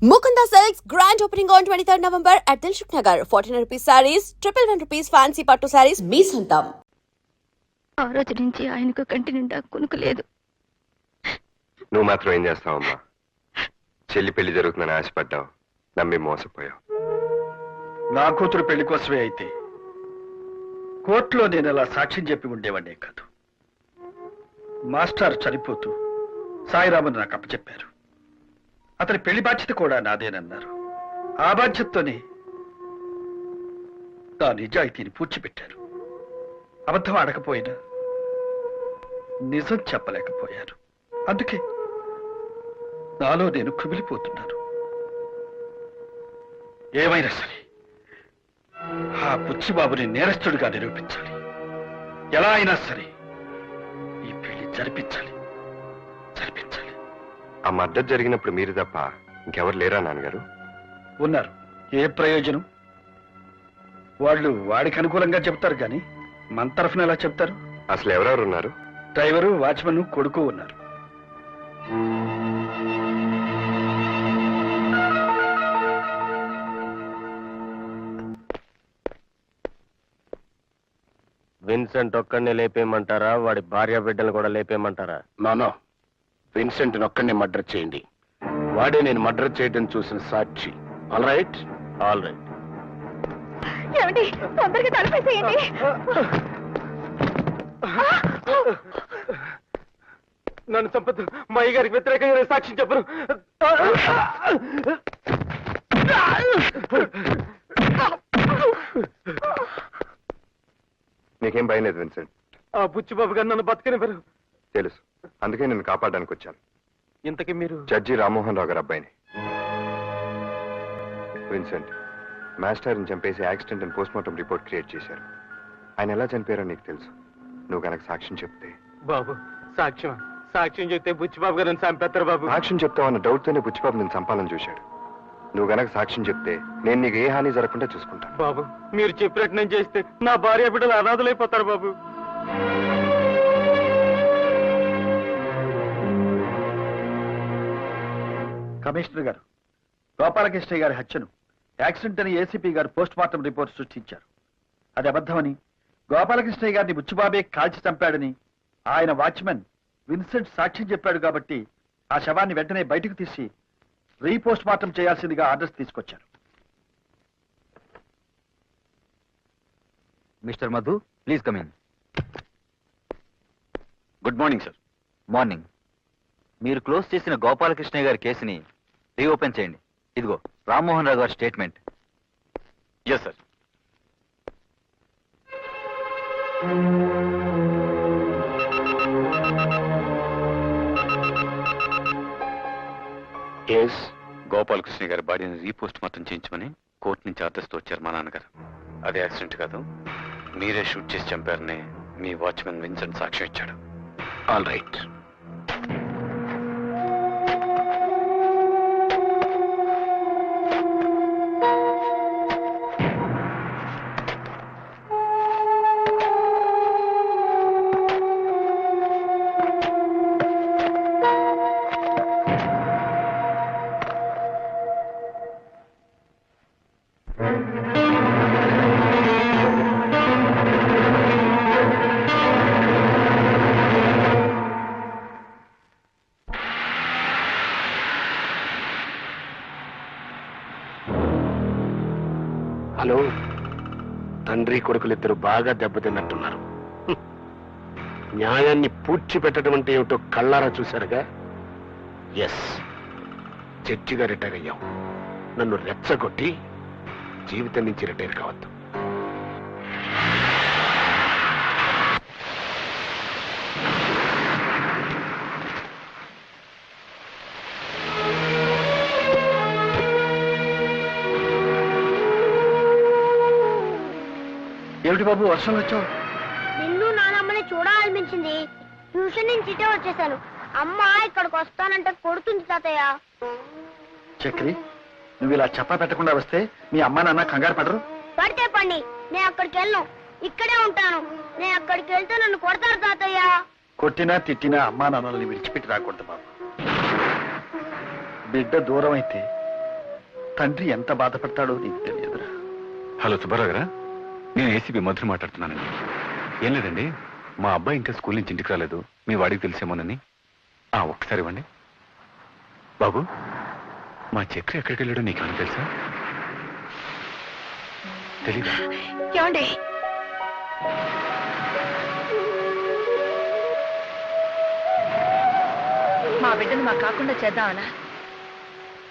Mukunda Silks grand opening on 23rd November at Dilshuk Nagar. 1400 rupees sarees, 111 rupees fancy pattu sarees, మీ సొంతం. ఆ రోజు నుంచి ఆయనకు కంటి నిండా కునుకు లేదు. నువ్వు మాత్రం ఏం చేస్తావమ్మా? చెల్లి పెళ్లి జరుగుతుందని ఆశపడ్డావు, నమ్మి మోసపోయావు. నా కూతురు పెళ్లి కోసమే అయితే కోర్టులో నేను అలా సాక్ష్యం చెప్పి ఉండేవాడినే కాదు. మాస్టర్ చనిపోతూ సాయిరామన్ నాకు అప్పచెప్పారు. అతని పెళ్లి బాధ్యత కూడా నాదేనన్నారు. ఆ బాధ్యతతోనే నా నిజాయితీని పూడ్చిపెట్టారు. అబద్ధం ఆడకపోయినా నిజం చెప్పలేకపోయారు. అందుకే నాలో నేను కుమిలిపోతున్నాను. ఏమైనా సరే ఆ బుచ్చిబాబుని నేరస్తుడిగా నిరూపించాలి. ఎలా అయినా సరే ఈ పెళ్లి జరిపించాలి. ఆ మద్దతు జరిగినప్పుడు మీరు తప్ప ఇంకెవరు లేరా నాన్నగారు? ఉన్నారు. ఏ ప్రయోజనం? వాళ్ళు వాడికి అనుకూలంగా చెప్తారు కానీ మన తరఫున ఎలా చెప్తారు? అసలు ఎవరెవరు ఉన్నారు? డ్రైవరు, వాచ్మన్, కొడుకు ఉన్నారు. విన్సెంట్ ఒక్కడిని లేపేయమంటారా, వాడి భార్య బిడ్డలు కూడా లేపేయమంటారా? నో, విన్సెంట్ ఒక్కడిని మర్డర్ చేయండి. వాడే నేను మర్డర్ చేయడం చూసిన సాక్షి. All right. ఏమండి, తొందరగా తలపేసేయండి. నన్ను చంపదు. మా అయ్యగారికి వ్యతిరేకంగా సాక్ష్యం చెప్పను. నీకేం భయం లేదు విన్సెంట్? ఆ బుచ్చిబాబు గారు నన్ను బతకనివ్వరు. తెలుసు, అందుకే నిన్ను కాపాడడానికి వచ్చాను. ఇంతకీ మీరు? జడ్జి రామ్మోహన్ రావు గారు అబ్బాయిని. విన్సెంట్, మాస్టర్ని చంపేసి యాక్సిడెంట్ అని పోస్ట్మార్టం రిపోర్ట్ క్రియేట్ చేశారు. ఆయన ఎలా చనిపోయారో నీకు తెలుసు. నువ్వు కనుక సాక్ష్యం చెప్తే. బాబు, సాక్ష్యం చెప్తే బుచ్చిబాబు గారు నన్ను చంపేస్తారు బాబు. సాక్ష్యం చెప్తావన్న డౌట్తోనే బుచ్చిబాబు నేను చంపాలని చూశాడు. నువ్వు గనక సాక్ష్యం చెప్తే నేను నీకు ఏ హాని జరగకుండా చూసుకుంటాను. బాబు, మీరు చెప్పినట్టు నేను చేస్తే నా భార్య బిడ్డలు అనాథలైపోతారు బాబు. కమిషనర్ గారు, గోపాలకృష్ణ గారి హత్యను యాక్సిడెంట్ అని ఏసీపీ గారు పోస్ట్ మార్టం రిపోర్ట్ సృష్టించారు. అది అబద్ధమని, గోపాలకృష్ణ గారిని బుచ్చిబాబే కాల్చి చంపాడని ఆయన వాచ్మెన్ విన్సెంట్ సాక్ష్యం చెప్పాడు. కాబట్టి ఆ శవాన్ని వెంటనే బయటకు తీసి రీపోస్ట్ మార్టం చేయాల్సిందిగా ఆర్డర్స్ తీసుకొచ్చారు. Mister Madhu, please come in. Good morning sir. Morning. మీరు క్లోజ్ చేసిన గోపాలకృష్ణ గారి కేసుని రీఓపెన్ చేయండి. ఇదిగో రామ్మోహన్ రావు గారి statement. Yes sir. Yes, Gopalakrishna గారి బాడీని రీపోస్ట్ మార్టం చేయించమని కోర్టు నుంచి ఆర్డర్స్తో వచ్చారు మా నాన్నగారు. అది యాక్సిడెంట్ కాదు, మీరే షూట్ చేసి చంపారని మీ వాచ్మెన్ విన్సెంట్ సాక్ష్యం ఇచ్చాడు. All right. హలో, తండ్రి కొడుకులిద్దరు బాగా దెబ్బతిన్నట్టున్నారు. న్యాయాన్ని పూడ్చిపెట్టడం అంటే ఏమిటో కళ్ళారా చూశారుగా. ఎస్, జడ్జిగా రిటైర్ అయ్యాం. నన్ను రెచ్చగొట్టి జీవితం నుంచి రిటైర్ కావద్దు. ఏమిటి బాబు, వర్షం వచ్చావు? నిన్ను నానమ్మని చూడాలనిపించింది. ట్యూషన్ నుంచి ఇటే వచ్చేసాను. అమ్మ ఇక్కడికి వస్తానంటే కొడుతుంది తాతయ్య. చక్రి, నువ్వు ఇలా చెప్పా పెట్టకుండా వస్తే మీ అమ్మా నాన్న కంగారు పడరు? పడితే పండి, నేను అక్కడికి వెళ్ళను, ఇక్కడే ఉంటాను. నేను అక్కడికి వెళ్తే నన్ను కొడతారు తాతయ్య. కొట్టినా తిట్టినా అమ్మా నాన్నల్ని విడిచిపెట్టి రాకూడదు బాబు. బిడ్డ దూరం అయితే తండ్రి ఎంత బాధపడతాడో నీకు తెలియదురా. హలో సుబ్బారావు గారా, నేను ఏసీపీ మధుర మాట్లాడుతున్నానండి. ఏం లేదండి, మా అబ్బాయి ఇంకా స్కూల్ నుంచి ఇంటికి రాలేదు, మీ వాడికి తెలిసేమోనని. ఒక్కసారి ఇవ్వండి. బాబు, మా చక్రి ఎక్కడికి వెళ్ళాడో నీకేమైనా తెలుసా? తెలీదా? ఏమండి మా బిడ్డను మాకు కాకుండా చేద్దామనా?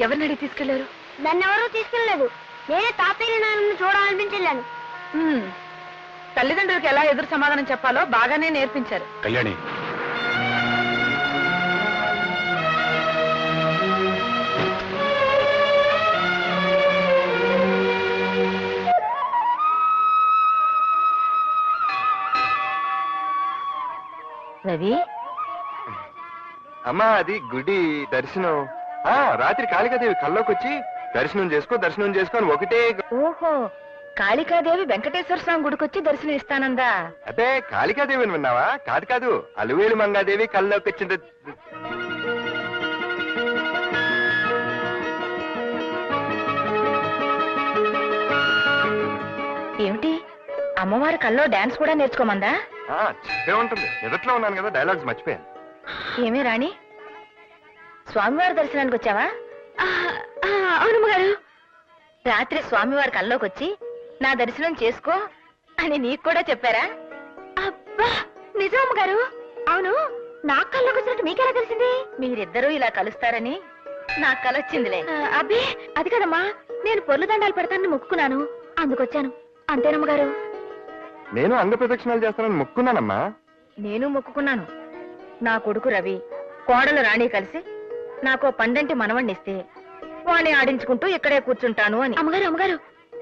ఎవరిని అడిగి తీసుకెళ్లారు? దాన్ని ఎవరూ తీసుకెళ్ళలేదు. నేనే తాతయ్య నాన్నని చూడాలనిపించలేను. తల్లిదండ్రులకు ఎలా ఎదురు సమాధానం చెప్పాలో బాగానే నేర్పించారు. కళ్యాణి, రవి, అమ్మా అది గుడి దర్శనం. రాత్రి కాళికాదేవి కల్లోకి వచ్చి దర్శనం చేసుకో అని ఒకటే. ఓహో, కాళికాదేవి వెంకటేశ్వర స్వామి గుడికొచ్చి దర్శనం ఇస్తానందా? అదే కాళికాదేవిని విన్నావా? కాదు, అలువేలు మంగాదేవి కల్లోకి వచ్చింది. ఏమిటి, అమ్మవారి కల్లో డాన్స్ కూడా నేర్చుకోమందా? చెప్పే ఉంటుంది. ఎదుట్లో ఉన్నాను కదా, డైలాగ్స్ మర్చిపోయాను. ఏమే రాణి, స్వామివారి దర్శనానికి వచ్చావా? అవునమ్మ గారు. రాత్రి స్వామివారి కల్లోకి వచ్చి నా దర్శనం చేసుకో అని నీకు కూడా చెప్పారా? అబ్బా, నిజం అమ్మగారు. అవును, నాకు కల్లోకి వచ్చినట్టు మీకెలా తెలిసింది? మీరిద్దరూ ఇలా కలుస్తారని నాకు కలొచ్చిందిలే. అబ్బే, అది కదమ్మా, నేను పొర్లు దండాలు పెడతానని మొక్కుకున్నాను, అందుకొచ్చాను. అంతేనమ్మగారు? నేను అంగ ప్రదక్షిణాలు చేస్తానని మొక్కున్నానమ్మా. నేను మొక్కుకున్నాను. నా కొడుకు రవి, కోడలు రాణి కలిసి నాకు పండంటి మనవణ్ణిస్తే వాణ్ణి ఆడించుకుంటూ ఇక్కడే కూర్చుంటాను అని. అమ్మగారు,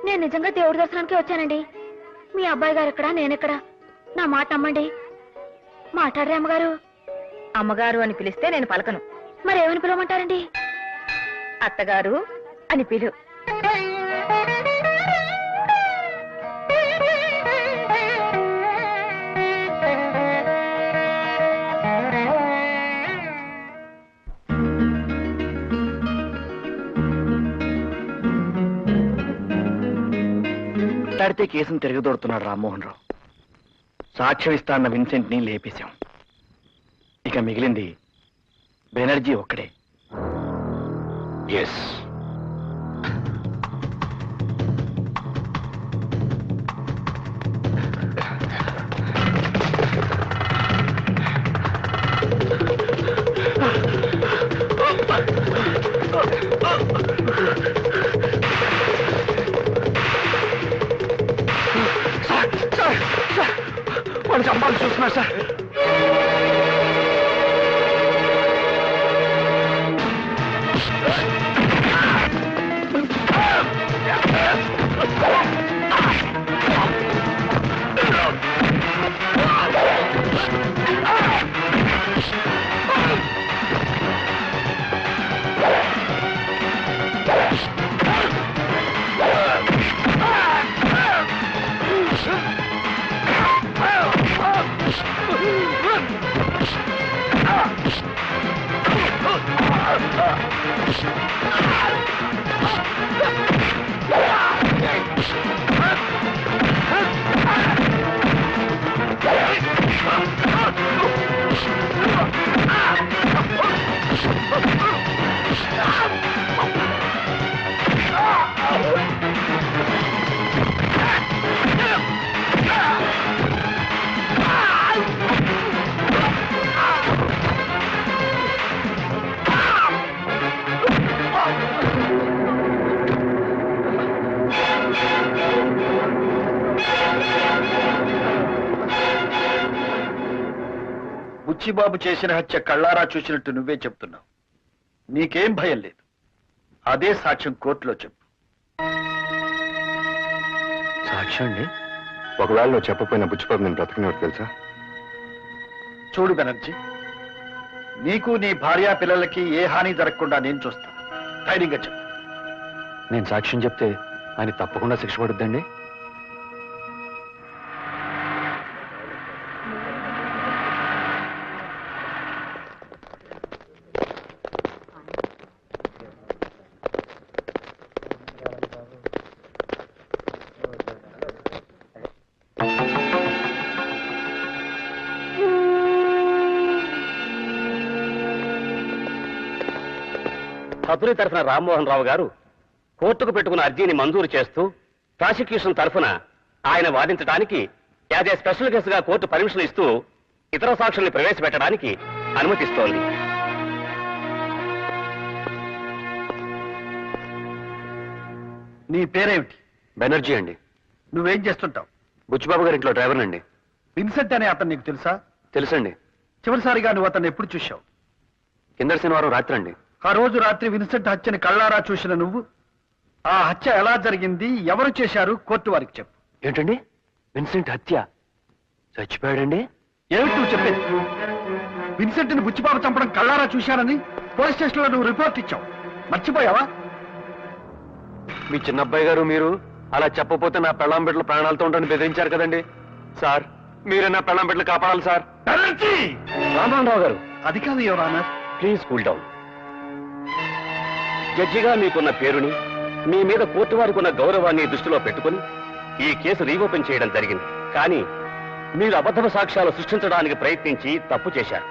నేను నిజంగా దేవుడి దర్శనానికి వచ్చానండి. మీ అబ్బాయి గారు ఎక్కడా, నేనెక్కడా? నా మాట నమ్మండి. మాట్లాడరే అమ్మగారు. అమ్మగారు అని పిలిస్తే నేను పలకను. మరేమని పిలవమంటారండి? అత్తగారు అని పిలు. మాట్లాడితే కేసును తిరగదోడుతున్నాడు రామ్మోహన్ రావు. సాక్ష్యం ఇస్తా అన్న విన్సెంట్ ని లేపేశాం. ఇక మిగిలింది బెనర్జీ ఒక్కడే. ఎస్, వాడు చంపాలని చూస్తున్నా సార్. బుచ్చిబాబు చేసిన హత్య కళ్ళారా చూసినట్టు నువ్వే చెప్తున్నావు. నీకేం భయం లేదు. అదే సాక్ష్యం కోర్టులో చెప్పు. సాక్ష్యం అండి? ఒకవేళ నువ్వు చెప్పపోయిన బుచ్చిబాబు నేను బ్రతకనివాడు తెలుసా? చూడు బెనర్జీ, నీకు నీ భార్యా పిల్లలకి ఏ హాని జరగకుండా నేను చూస్తాను. ధైర్యంగా చెప్పు. నేను సాక్ష్యం చెప్తే ఆయన తప్పకుండా శిక్ష పడుద్దండి. అతని తరఫున రామ్మోహన్ రావు గారు కోర్టుకు పెట్టుకున్న అర్జీని మంజూరు చేస్తూ ప్రాసిక్యూషన్ తరఫున ఆయన వాదించడానికి యాజ్ ఏ స్పెషల్ కేసుగా కోర్టు పర్మిషన్ ఇస్తూ ఇతర సాక్షుల్ని ప్రవేశపెట్టడానికి అనుమతిస్తోంది. నీ పేరేమిటి? బెనర్జీ అండి. నువ్వేం చేస్తుంటావు? బుచ్చిబాబు గారి ఇంట్లో డ్రైవర్ అండి. విన్సెంట్ అనే అతను నీకు తెలుసా? తెలుసండి. చివరిసారిగా నువ్వు అతన్ని ఎప్పుడు చూశావు? కిందటి శనివారం రాత్రి అండి. ఆ రోజు రాత్రి విన్సెంట్ హత్యని కళ్ళారా చూసిన నువ్వు ఆ హత్య ఎలా జరిగింది, ఎవరు చేశారు, కోర్టు వారికి చెప్పు. ఏంటండి? విన్సెంట్ హత్య? చచ్చిపోయాడండి? ఏమిటి నువ్వు చెప్పేది? విన్సెంట్ ని బుచ్చిబాబు చంపడం కళ్ళారా చూశానని పోలీస్ స్టేషన్ లో నువ్వు రిపోర్ట్ ఇచ్చావు. మర్చిపోయావా? మీ చిన్న అబ్బాయి గారు మీరు అలా చెప్పపోతే నా పెళ్ళాం బిడ్డల ప్రాణాలతో ఉంటాను బెదిరించారు కదండి. సార్ మీరే నా పెళ్ళాం బిడ్డలు కాపాడాలి సార్. రామరావు గారు, అది కాదు your honour. Please cool down. జడ్జిగా మీకున్న పేరుని, మీ మీద కోర్టు వారికి ఉన్న గౌరవాన్ని దృష్టిలో పెట్టుకుని ఈ కేసు రీఓపెన్ చేయడం జరిగింది. కానీ మీరు అబద్ధ సాక్ష్యాలు సృష్టించడానికి ప్రయత్నించి తప్పు చేశారు.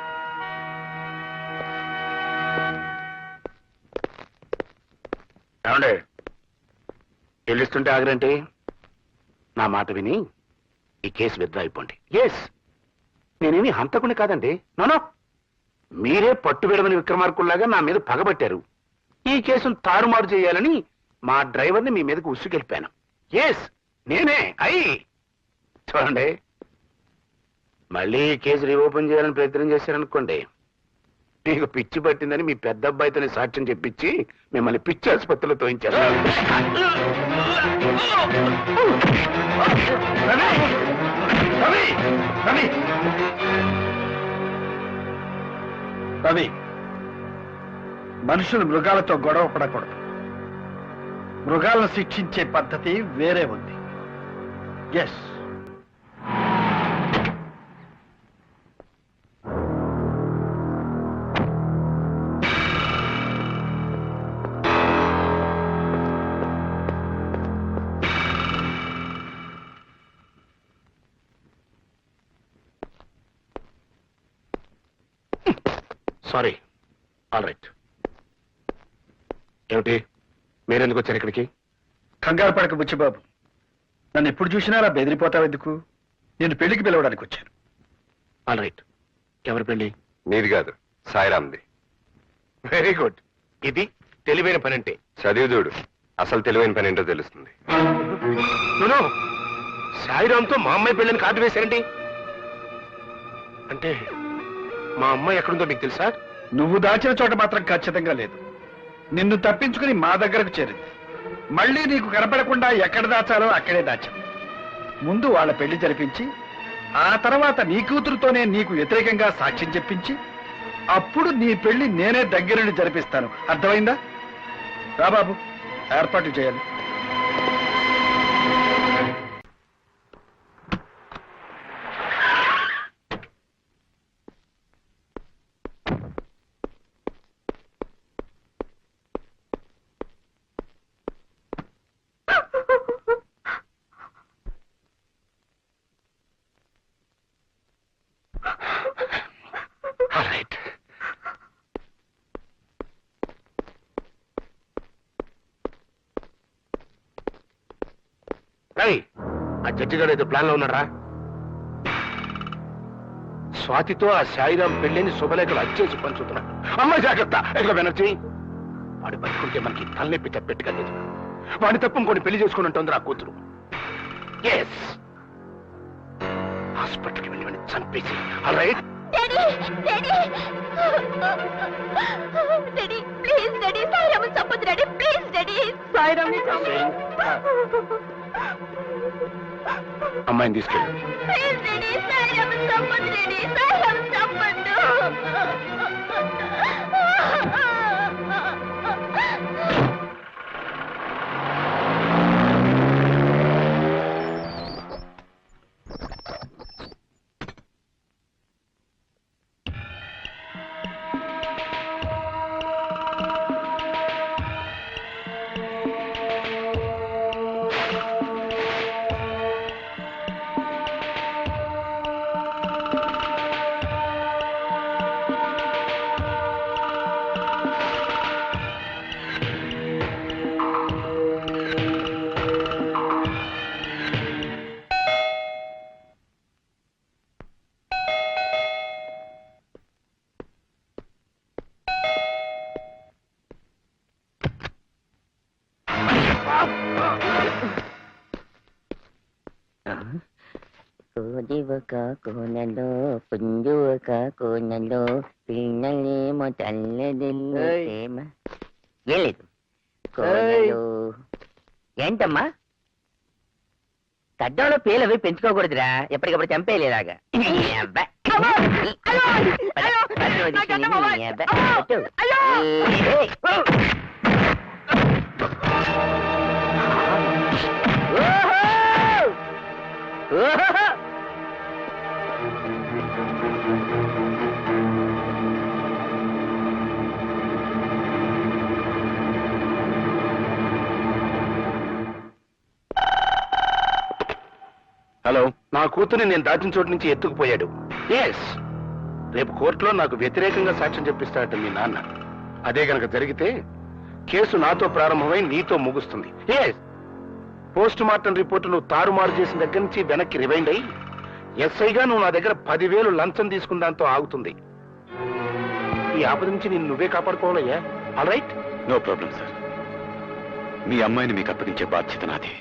ఏమండే వెళ్ళిస్తుంటే ఆగరంటే? నా మాట విని ఈ కేసు విత్డ్రా అయిపోండి. ఎస్, నేనేమి హంతకుని కాదండి. నోనో, మీరే పట్టు విడవని విక్రమార్కుల్లాగా నా మీద పగబట్టారు. ఈ కేసును తారుమారు చేయాలని మా డ్రైవర్ని మీ మీదకి ఉసుకెళ్ళిపాను. ఎస్, నేనే. చూడండి, మళ్ళీ ఈ కేసు రీఓపెన్ చేయాలని ప్రయత్నం చేశారనుకోండి, మీకు పిచ్చి పట్టిందని మీ పెద్ద అబ్బాయితోనే సాక్ష్యం చెప్పించి మిమ్మల్ని పిచ్చి ఆసుపత్రిలో తోయించారు. రవి, మనుషులు మృగాలతో గొడవ పడకూడదు. మృగాలను శిక్షించే పద్ధతి వేరే ఉంది. Yes, sorry. All right. ఏమిటి, మీరెందుకు వచ్చారు ఇక్కడికి? కంగారు పడక బుచ్చిబాబు. నన్ను ఎప్పుడు చూసినా అలా బెదిరిపోతావు ఎందుకు? నేను పెళ్లికి పిలవడానికి వచ్చాను. All right. ఎవరి పెళ్లి? నీది కాదు, సాయిరామ్ది. Very good. ఇది తెలివైన పని అంటే. చదివి చూడు, అసలు తెలివైన పని ఏంటో తెలుస్తుంది. నో, సాయిరామ్తో మా అమ్మాయి పెళ్ళని కార్డు వేశారండి. అంటే మా అమ్మాయి ఎక్కడుందో మీకు తెలుసా? నువ్వు దాచిన చోట మాత్రం ఖచ్చితంగా లేదు. నిన్ను తప్పించుకుని మా దగ్గరకు చేరింది. మళ్ళీ నీకు కనపడకుండా ఎక్కడ దాచాలో అక్కడే దాచాం. ముందు వాళ్ళ పెళ్లి జరిపించి, ఆ తర్వాత నీ కూతురుతోనే నీకు వ్యతిరేకంగా సాక్ష్యం చెప్పించి, అప్పుడు నీ పెళ్లి నేనే దగ్గరుండి జరిపిస్తాను. అర్థమైందా? రా బాబు, ఏర్పాటు చేయాలి. All right. ఆ జడ్జి గారు ఏదో ప్లాన్ లో ఉన్నారా? స్వాతితో ఆ సాయిరాం పెళ్లిని శుభలేఖలు అచ్చేసి పంచుతున్నాడు. అమ్మాయి జాగ్రత్త. ఎదుగు బెనర్జీ, వాడు బతుకుంటే మనకి తలనొప్పి తప్పెట్టుగా లేదు. వాడిని తప్ప ఇంకొని పెళ్లి చేసుకుని ఉంటుంది ఆ కూతురు. ఎస్, హాస్పిటల్కి వెళ్ళి వాడిని చంపేసి. All right. Daddy, daddy, daddy, please daddy, Sairam చంపొద్దు డాడీ, ప్లీజ్ డాడీ, సాయిరామ్ అమ్మాయిని తీసుకెళ్ళు. ప్లీజ్ డాడీ, సాయిరామ్ చంపొద్దు డాడీ, సాయిరామ్ చంపొద్దు. అది ఒక కోనలో పుంజు ఒక కోనలో పిన్నలేమో తల్లదిల్లు ప్రేమ. ఏం లేదు కోనలో. ఏంటమ్మా గడ్డంలో పేలవి పెంచుకోకూడదురా, ఎప్పటికప్పుడు చంపేయలేదాగా. హలో, నా కూతుర్ని నేను దాచిన చోటు నుంచి ఎత్తుకుపోయాడు. ఎస్, రేపు కోర్టులో నాకు వ్యతిరేకంగా సాక్ష్యం చెప్పిస్తాడట మీ నాన్న. అదే గనక జరిగితే కేసు నాతో ప్రారంభమై నీతో ముగుస్తుంది. ఎస్, పోస్ట్ మార్టం రిపోర్టు నువ్వు తారుమారు చేసిన దగ్గర నుంచి వెనక్కి రివైండ్ అయ్యి ఎస్ఐగా నువ్వు నా దగ్గర 10,000 లంచం తీసుకున్న దాంతో ఆగుతుంది. ఈ ఆపద నుంచి నేను నువ్వే కాపాడుకోవాలయ్యా. All right? No problem sir. మీ అమ్మాయిని మీకు అప్పగించే బాధ్యత నాది.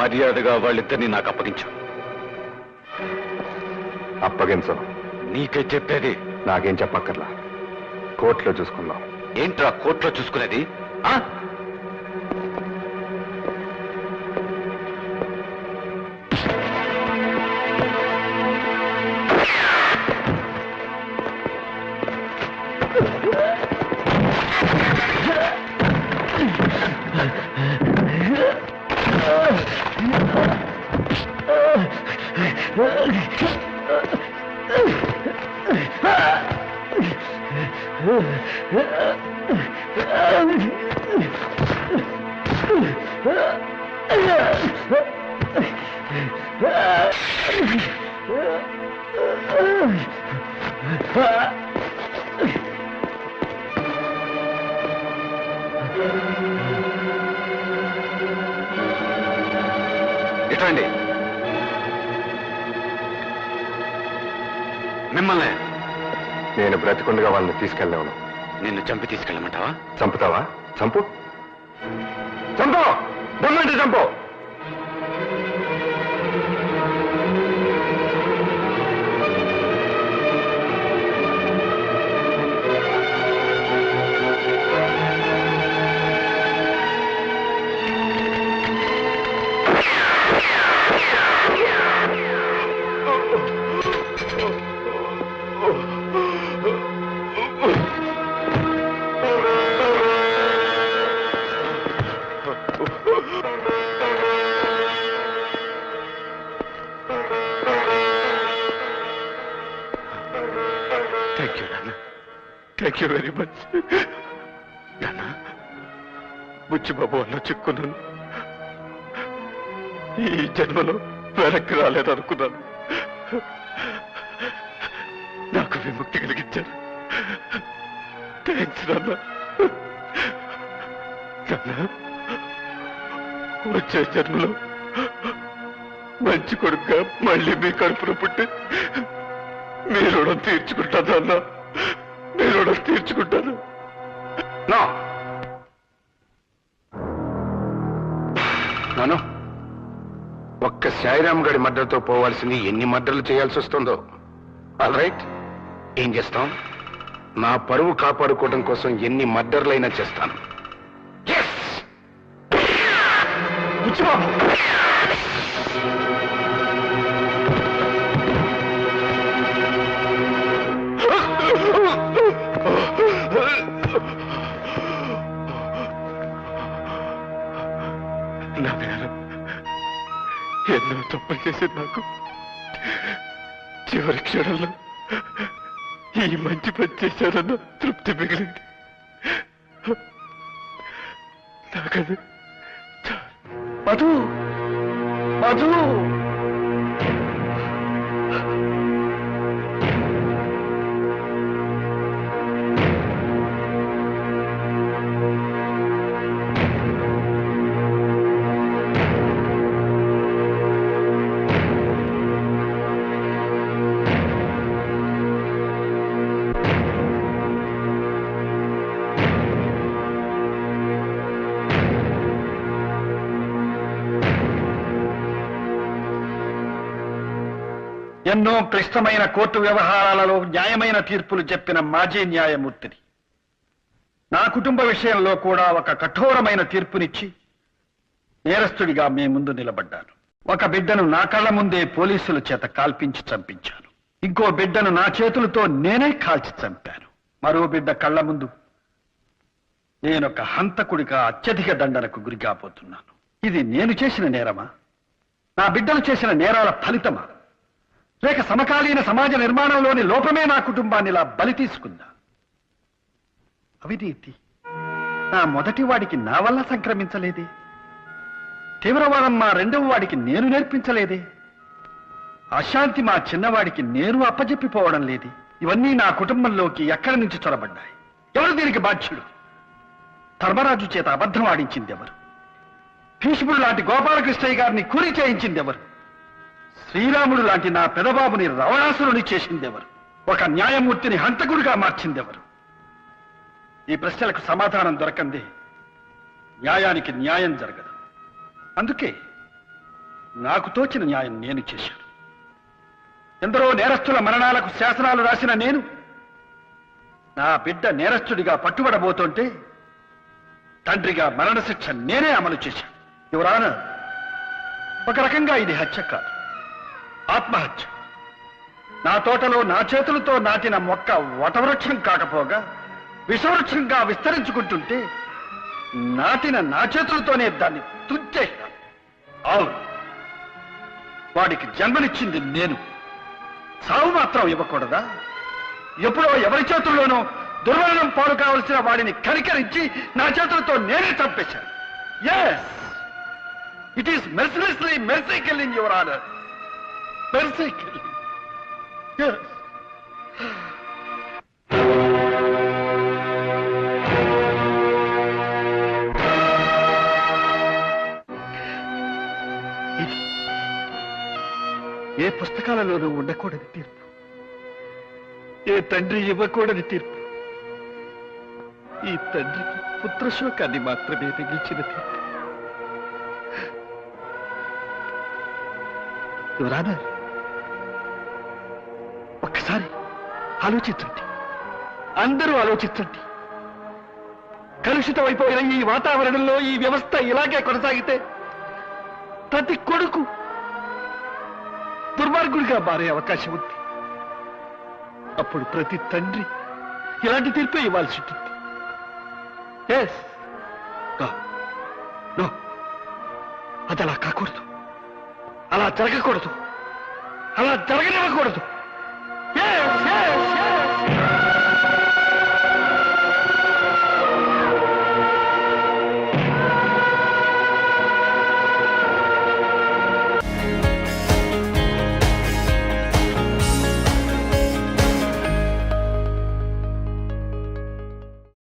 మర్యాదగా వాళ్ళిద్దరిని నాకు అప్పగించు. అప్పగించు. నీకే చెప్పేది. నాకేం చెప్పక్కర్లా, కోర్టులో చూసుకుందాం. ఏంట్రా కోర్టులో చూసుకునేది? ఆ? ఎటండి మిమ్మల్ని. నేను బ్రతికుండగా వాళ్ళని తీసుకెళ్ళలేను. నిన్ను చంపి తీసుకెళ్ళమంటావా? చంపుతావా? చంపు, చంపు, దమ్మంటే చంపు. థ్యాంక్ యూ నాన్న, థ్యాంక్ యూ వెరీ మచ్ నాన్న. బుచ్చిబాబు అన్న చిక్కున్నాను. ఈ జన్మలో వెనక్కి రాలేదనుకున్నాను. నాకు విముక్తి కలిగించారు. థ్యాంక్స్ నాన్న. నాన్న, వచ్చే జన్మలో మంచి కొడుకుగా మళ్ళీ మీ కడుపున పుట్టి మీ రుణం తీర్చుకుంటాను అన్న, మీ రుణం తీర్చుకుంటాను. నాను, ఒక్క సాయిరామ్ గడి మర్డర్తో పోవాల్సింది ఎన్ని మర్డర్లు చేయాల్సి వస్తుందో. ఆల్ రైట్, ఏం చేస్తాం? నా పరువు కాపాడుకోవడం కోసం ఎన్ని మర్డర్లైనా చేస్తాను. ఎన్నో తప్పులు చేసేది నాకు చివరి క్షణంలో ఈ మంచి పని చేశానన్న తృప్తి మిగిలింది. నాకది మధు, మధు, ఎన్నో క్లిష్టమైన కోర్టు వ్యవహారాలలో న్యాయమైన తీర్పులు చెప్పిన మాజీ న్యాయమూర్తిని. నా కుటుంబ విషయంలో కూడా ఒక కఠోరమైన తీర్పునిచ్చి నేరస్తుడిగా మీ ముందు నిలబడ్డాను. ఒక బిడ్డను నా కళ్ళ ముందే పోలీసుల చేత కాల్పించి చంపించాను. ఇంకో బిడ్డను నా చేతులతో నేనే కాల్చి చంపాను. మరో బిడ్డ కళ్ళ ముందు నేనొక హంతకుడిగా అత్యధిక దండనకు గురి కాబోతున్నాను. ఇది నేను చేసిన నేరమా? నా బిడ్డలు చేసిన నేరాల ఫలితమా? లేక సమకాలీన సమాజ నిర్మాణంలోని లోపమే నా కుటుంబాన్ని ఇలా బలి తీసుకుందా? అవినీతి నా మొదటి వాడికి నా వల్ల సంక్రమించలేదే. తీవ్రవాదం మా రెండవ వాడికి నేను నేర్పించలేదే. అశాంతి మా చిన్నవాడికి నేను అప్పజెప్పిపోవడం లేదే. ఇవన్నీ నా కుటుంబంలోకి ఎక్కడి నుంచి చొరబడ్డాయి? ఎవరు దీనికి బాధ్యుడు? ధర్మరాజు చేత అబద్ధం ఆడించింది ఎవరు? భీష్ముడు లాంటి గోపాలకృష్ణయ్య గారిని కూలి చేయించిందెవరు? శ్రీరాముడు లాంటి నా పెదబాబుని రావణాసురుని చేసిందెవరు? ఒక న్యాయమూర్తిని హంతకుడిగా మార్చిందెవరు? ఈ ప్రశ్నలకు సమాధానం దొరకందే న్యాయానికి న్యాయం జరగదు. అందుకే నాకు తోచిన న్యాయం నేను చేశాను. ఎందరో నేరస్తుల మరణాలకు శాసనాలు రాసిన నేను నా బిడ్డ నేరస్తుడిగా పట్టుబడబోతుంటే తండ్రిగా మరణశిక్ష నేనే అమలు చేశాను. యువరానా, ఒక రకంగా ఇది హత్య కాదు, ఆత్మహత్య. నా తోటలో నా చేతులతో నాటిన మొక్క వటవృక్షం కాకపోగా విషవృక్షంగా విస్తరించుకుంటుంటే నాటిన నా చేతులతోనే దాన్ని తుంచేశాను. అవును, వాడికి జన్మనిచ్చింది నేను. సావు మాత్రం ఇవ్వకూడదా? ఎప్పుడో ఎవరి చేతుల్లోనో దుర్మరణం పాలు కావలసిన వాడిని కనికరించి నా చేతులతో నేనే చంపేశాను. Yes, it is mercilessly mercy killing, your honour. Mercy killing. Yes. ఏ పుస్తకాలలోనూ ఉండకూడని తీర్పు, ఏ తండ్రి ఇవ్వకూడని తీర్పు, ఈ తండ్రికి పుత్రశోకాన్ని మాత్రమే మిగిల్చిన తీర్పు. యువరానా, ఒక్కసారి ఆలోచించండి, అందరూ ఆలోచించండి. కలుషితమైపోయిన ఈ వాతావరణంలో ఈ వ్యవస్థ ఇలాగే కొనసాగితే ప్రతి కొడుకు దుర్మార్గుడిగా మారే అవకాశం ఉంది. అప్పుడు ప్రతి తండ్రి ఇలాంటి తీర్పే ఇవ్వాల్సి ఉంటుంది. ఎస్, నో, అది అలా కాకూడదు, అలా జరగకూడదు, అలా జరగనివ్వకూడదు. Yes, yes.